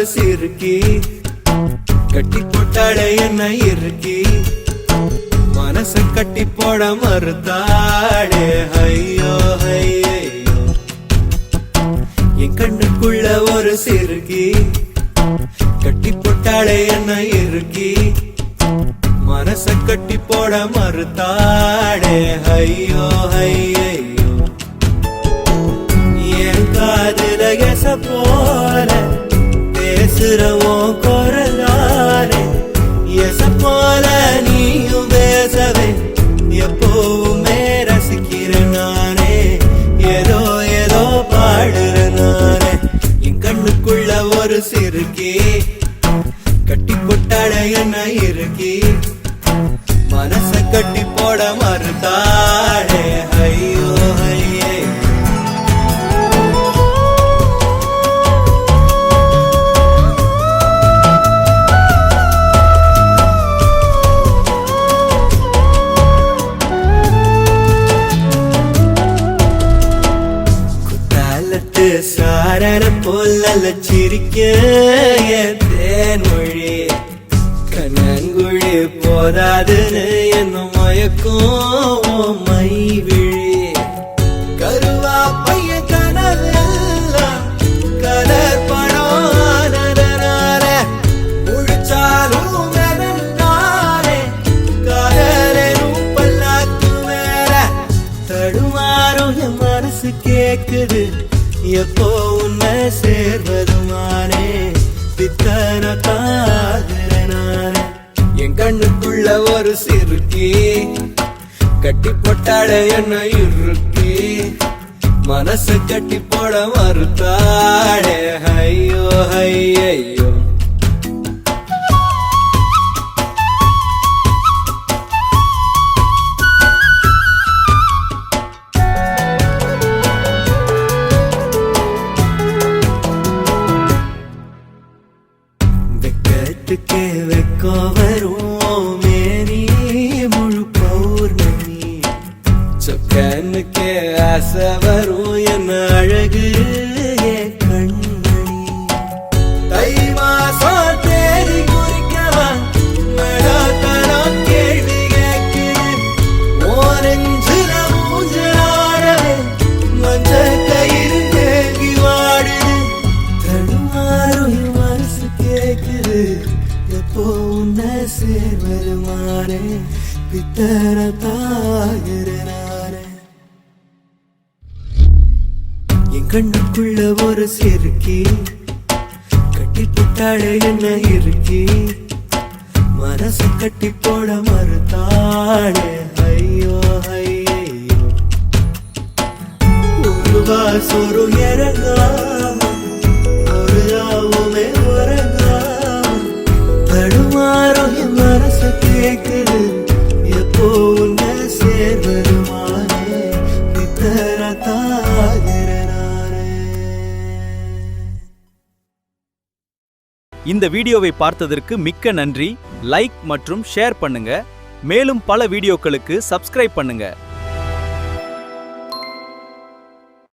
ஒரு சிறுக்கி கட்டி போட்டாளே என்ன இருக்கி மனச கட்டி போட மறுத்தாளே ஐயோ ஐயோ என் கண்ணுக்குள்ள ஒரு சிறுக்கி கட்டி போட்டாளே என்ன இருக்கி மனச கட்டி போட மறுத்தாளே ஐயோ ஐயோ என் காதுல எச போல பேசுறவோ குரலாலே எச போல நீயும் பேசவே எப்பவுமே ரசிக்கிறேன் நானே ஏதோ ஏதோ பாடுறேன் நானே என் கண்ணுக்குள்ள ஒரு சிறுக்கி கட்டி போட்டாள என்ன இருக்கி மனச கட்டி போட மறுத்தாளே ஐயோ ஐயே சாரர போல சிரிக்க தேன்மொழி கண்ணங்குழி போதாதுன்னு என்ன மயக்கும் மை விழி கருவா பைய கனவெல்லாம் கலர் படம் முழிச்சாலும் நானே கலரும் பல்லாக்கு வேற தடுமாறும் என் மனசு கேக்குது எப்போ உன்னை சேர்வதுமானே பித்தன தாகிறனானே என் கண்ணுக்குள்ள ஒரு சிறுக்கி கட்டி போட்டாட என்ன இருக்கி மனசு கட்டி போட மறுத்தாடே ஐயோ ஐயோ வெக்கோ வரும் மேரி முழு பௌர்ணமி சொக்கனுக்கே ஆசை வரும் என்ன அழகு கண்மணி தை மாசம் தேடி குறிக்கவா மழத்தனம் கேள்வி கேட்குது ஓரஞ்சுல மூஞ்சாடவே மஞ்ச கயிறு கேள்வி வாடுது தடுமாறும் மனசு கேட்குது எப்போ உன்னை சேர்வருமானே பித்தர தாகிறனானே என் கண்ணுக்குள்ள ஒரு சிறுக்கி கட்டி போட்டாளே என்ன இருக்கி மனசு கட்டி போட மறுத்தாளே ஐயோ ஐயோ ஒரு வாசொரு இறங்காம ஒரு ராவுமே உறங்காம தடுமாறும் என் மனசு கேக்குது எப்போ உன்னை சேர்வருமானே பித்தர தாகிறனானே. இந்த வீடியோவை பார்த்ததற்கு மிக்க நன்றி. லைக் மற்றும் ஷேர் பண்ணுங்க. மேலும் பல வீடியோக்களுக்கு சப்ஸ்கிரைப் பண்ணுங்க.